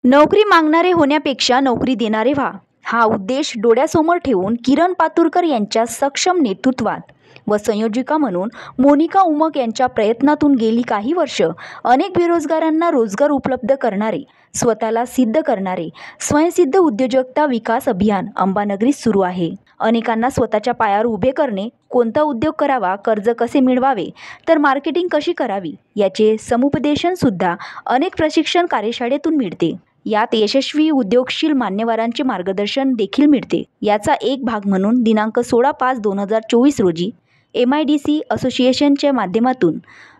नोकरी मागणारे होण्यापेक्षा नोकरी देणारे व्हा, हा उद्देश डोळ्यासमोर ठेवून किरण पातुरकर यांच्या सक्षम नेतृत्वात व संयोजिका म्हणून मोनिका उमक यांच्या प्रयत्नातून गेली काही वर्ष अनेक बेरोजगारांना रोजगार उपलब्ध करणारे, स्वतःला सिद्ध करणारे स्वयंसिद्ध उद्योजकता विकास अभियान अंबानगरीत सुरू आहे। अनेकांना स्वतःच्या पायावर उभे करणे, कोणता उद्योग करावा, कर्ज कसे मिळवावे, तर मार्केटिंग कशी करावी याचे समुपदेशन सुद्धा अनेक प्रशिक्षण कार्यशाळेतून मिळते। यात यशस्वी उद्योगशील मान्यवरांचे मार्गदर्शन देखील मिळते। याचा एक भाग म्हणून दिनांक 16/5/2024 रोजी MIDC असोसिएशनच्या माध्यमातून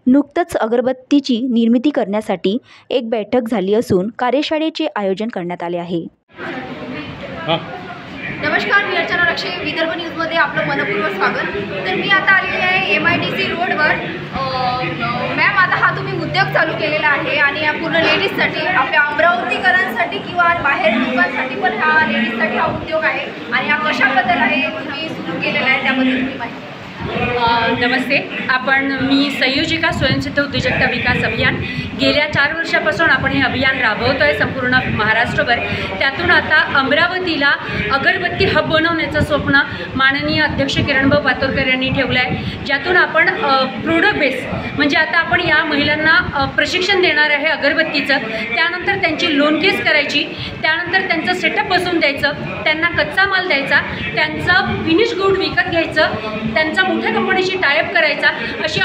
नुकतंच अगरबत्तीची निर्मिती करण्यासाठी एक बैठक झाली असून कार्यशाळेचे आयोजन करण्यात आले आहे। नमस्कार, मी अर्चना रक्षे, विदर्भ न्यूजमध्ये आपलं मनपूर्वक स्वागत। तर मी आता आलेली आहे MIDC रोडवर। मॅम, आता हा तुम्ही उद्योग चालू केलेला आहे आणि या पूर्ण लेडीजसाठी, आपल्या अमरावतीकरांसाठी किंवा बाहेर लोकांसाठी पण हा लेडीजसाठी हा उद्योग आहे आणि हा कशाबद्दल आहे, तुम्ही सुरू केलेला आहे त्याबद्दल तुम्ही माहिती। नमस्ते, मी संयोजिका स्वयंसिद्ध उद्योजकता विकास अभियान गेल्या 4 वर्षापासून आपण हे अभियान राबवतो आहे संपूर्ण महाराष्ट्रभर। त्यातून आता अमरावतीला अगरबत्ती हब बनवण्याचं स्वप्न माननीय अध्यक्ष किरणभाऊ पातुरकर यांनी ठेवलं आहे, ज्यातून आपण प्रोडक्ट बेस म्हणजे आता आपण या महिलांना प्रशिक्षण देणार आहे अगरबत्तीचं। त्यानंतर त्यांची लोन केस करायची, त्यानंतर त्यांचं सेटअप बसवून द्यायचं, त्यांना कच्चा माल द्यायचा, त्यांचं फिनिश गुड विकत घ्यायचं, त्यांचा मोठ्या कंपनीशी टायअप करायचा, अशी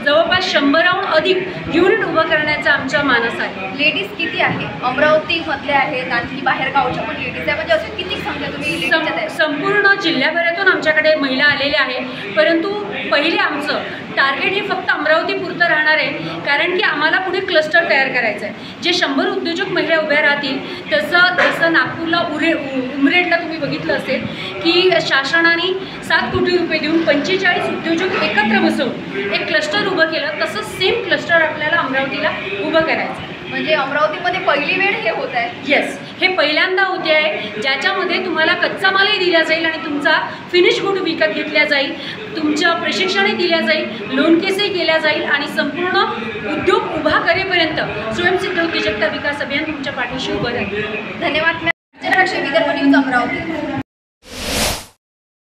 जवळपास 100हून अधिक युनिट उभं करण्याचा आमचा मानस आहे। लेडीज किती आहे? अमरावतीमधले आहेत, आणखी बाहेर गावच्या पण लेडीज आहे, म्हणजे असे किती संख्या तुम्ही? संपूर्ण जिल्ह्याभरातून आमच्याकडे महिला आलेल्या आहे, परंतु पहिले आमचं टार्गेट हे फक्त अमरावतीपुरतं राहणार आहे, कारण की आम्हाला पुढे क्लस्टर तयार करायचं आहे। जे 100 उद्योजक महिला उभ्या राहतील तसं नागपूरला उमरेडला तुम्ही बघितलं असेल की शासनाने 7 कोटी रुपये देऊन 45 उद्योजक एकत्र बसवून एक क्लस्टर उभं केलं, तसंच सेम क्लस्टर आपल्याला अमरावतीला उभं करायचं। म्हणजे अमरावतीमध्ये पहिली वेळ हे होत आहे? येस, हे पहिल्यांदा होते आहे, ज्याच्यामध्ये तुम्हाला कच्चा मालही दिला जाईल आणि तुमचा फिनिश गुड विकत घेतला जाईल, तुमचं प्रशिक्षणही दिल्या जाईल, लोन केसही केल्या जाईल आणि संपूर्ण उद्योग उभा करेपर्यंत स्वयंसिद्ध उद्योजकता विकास अभियान तुमच्या पाठीशी उभं राहील। धन्यवाद। विदर्भ न्यूज अमरावती।